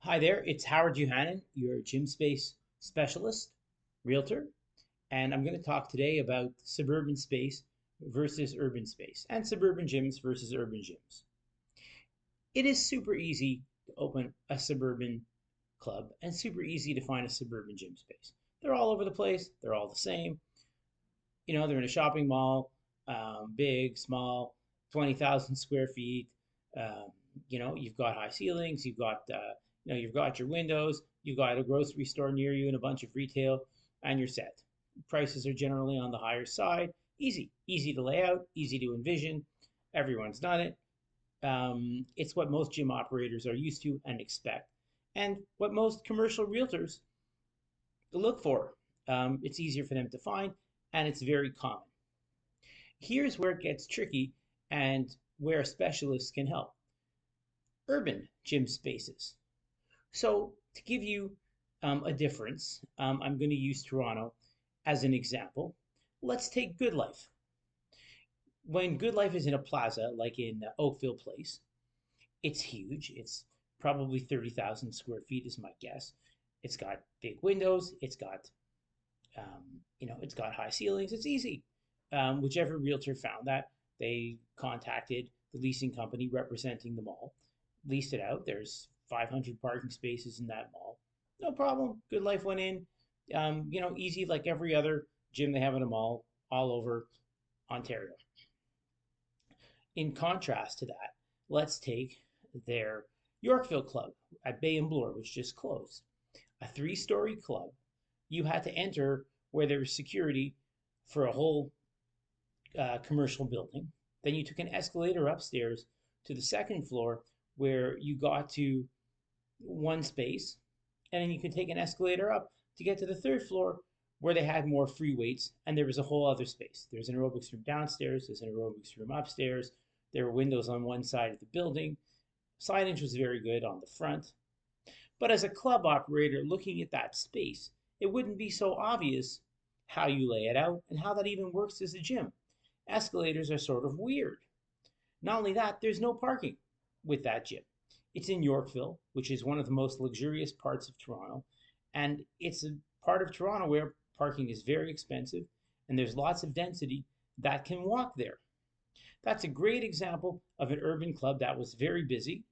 Hi there, it's Howard Johannan, your gym space specialist, realtor, and I'm going to talk today about suburban space versus urban space and suburban gyms versus urban gyms. It is super easy to open a suburban club and super easy to find a suburban gym space. They're all over the place, they're all the same. They're in a shopping mall, big, small, 20,000 square feet. Um, you've got high ceilings, you've got your windows, you've got a grocery store near you and a bunch of retail, and you're set. Prices are generally on the higher side. Easy to lay out, easy to envision. Everyone's done it. It's what most gym operators are used to and expect, and what most commercial realtors look for. It's easier for them to find, and it's very common. Here's where it gets tricky and where specialists can help. Urban gym spaces. So, to give you a difference, I'm going to use Toronto as an example. Let's take Good Life. When Good Life is in a plaza, like in Oakville Place, it's huge. It's probably 30,000 square feet, is my guess. It's got big windows. It's got high ceilings. It's easy. Whichever realtor found that, they contacted the leasing company representing the mall, leased it out. There's 500 parking spaces in that mall. No problem. Good Life went in. Easy like every other gym they have in a mall all over Ontario. In contrast to that, let's take their Yorkville Club at Bay and Bloor, which just closed. A three-story club. You had to enter where there was security for a whole commercial building. Then you took an escalator upstairs to the second floor where you got to one space, and then you could take an escalator up to get to the third floor where they had more free weights, and there was a whole other space. There's an aerobics room downstairs, there's an aerobics room upstairs, there were windows on one side of the building. Signage was very good on the front. But as a club operator looking at that space, it wouldn't be so obvious how you lay it out and how that even works as a gym. Escalators are sort of weird. Not only that, there's no parking with that gym. It's in Yorkville, which is one of the most luxurious parts of Toronto, and it's a part of Toronto where parking is very expensive and there's lots of density that can walk there. That's a great example of an urban club that was very busy,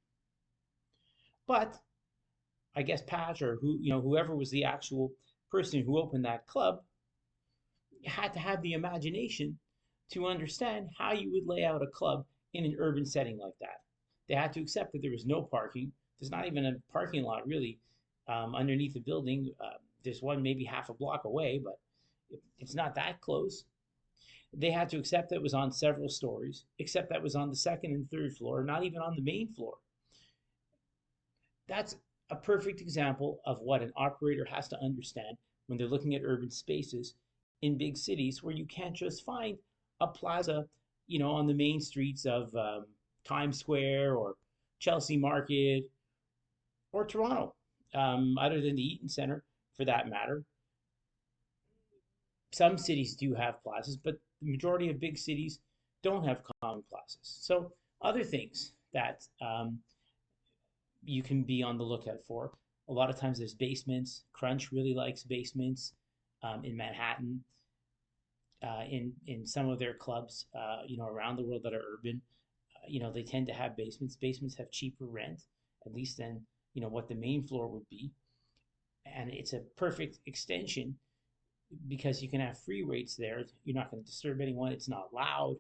but I guess Pat or whoever was the actual person who opened that club had to have the imagination to understand how you would lay out a club in an urban setting like that. They had to accept that there was no parking. There's not even a parking lot really underneath the building. There's one maybe half a block away, but it's not that close. They had to accept that it was on several stories, except that it was on the second and third floor, not even on the main floor. That's a perfect example of what an operator has to understand when they're looking at urban spaces in big cities where you can't just find a plaza, on the main streets of Times Square or Chelsea Market or Toronto, other than the Eaton Center for that matter. Some cities do have plazas, but the majority of big cities don't have common plazas. So other things that you can be on the lookout for. A lot of times there's basements. Crunch really likes basements in Manhattan. In some of their clubs, around the world that are urban, they tend to have basements. Basements have cheaper rent, at least than what the main floor would be, and it's a perfect extension because you can have free weights there. You're not going to disturb anyone. It's not loud.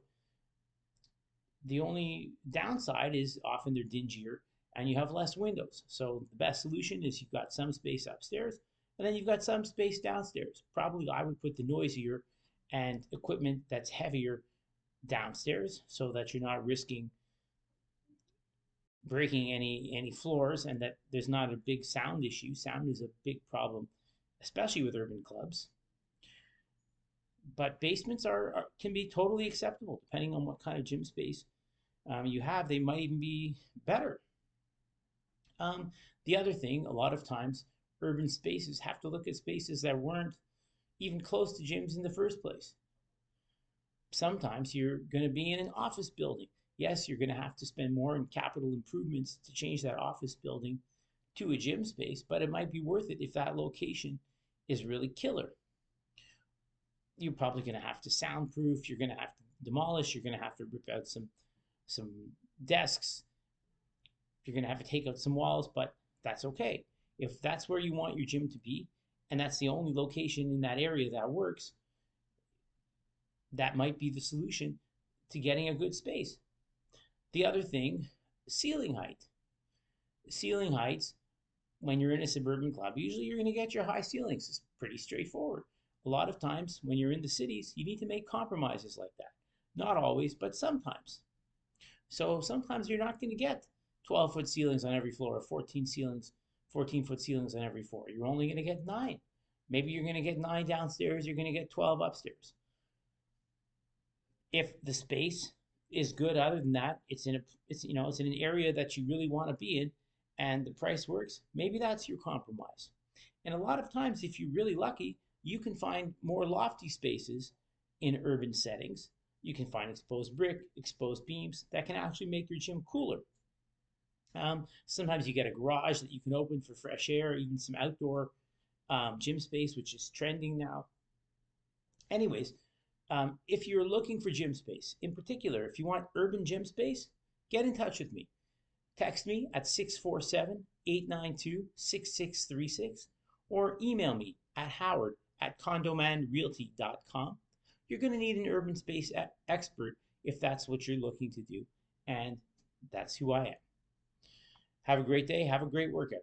The only downside is often they're dingier and you have less windows. So the best solution is you've got some space upstairs and then you've got some space downstairs. Probably I would put the noisier and equipment that's heavier downstairs so that you're not risking breaking any floors and that there's not a big sound issue. Sound is a big problem, especially with urban clubs. But basements can be totally acceptable depending on what kind of gym space you have. They might even be better. The other thing, a lot of times, urban spaces have to look at spaces that weren't even close to gyms in the first place. Sometimes you're going to be in an office building. Yes, you're going to have to spend more in capital improvements to change that office building to a gym space, but it might be worth it if that location is really killer. You're probably going to have to soundproof, you're going to have to demolish, you're going to have to rip out some desks, you're going to have to take out some walls, but that's okay. If that's where you want your gym to be, and that's the only location in that area that works, that might be the solution to getting a good space. The other thing, ceiling height. Ceiling heights, when you're in a suburban club, usually you're going to get your high ceilings. It's pretty straightforward. A lot of times when you're in the cities, you need to make compromises like that. Not always, but sometimes. So sometimes you're not going to get 12-foot ceilings on every floor, or 14-foot ceilings on every floor. You're only going to get 9. Maybe you're going to get 9 downstairs, you're going to get 12 upstairs. If the space is good other than that, it's in an area that you really want to be in and the price works, maybe that's your compromise. And a lot of times, if you're really lucky, you can find more lofty spaces in urban settings. You can find exposed brick, exposed beams that can actually make your gym cooler. Sometimes you get a garage that you can open for fresh air, even some outdoor gym space, which is trending now. Anyways, if you're looking for gym space, in particular, if you want urban gym space, get in touch with me. Text me at 647-892-6636 or email me at howard@condomanrealty.com. You're going to need an urban space expert if that's what you're looking to do, and that's who I am. Have a great day. Have a great workout.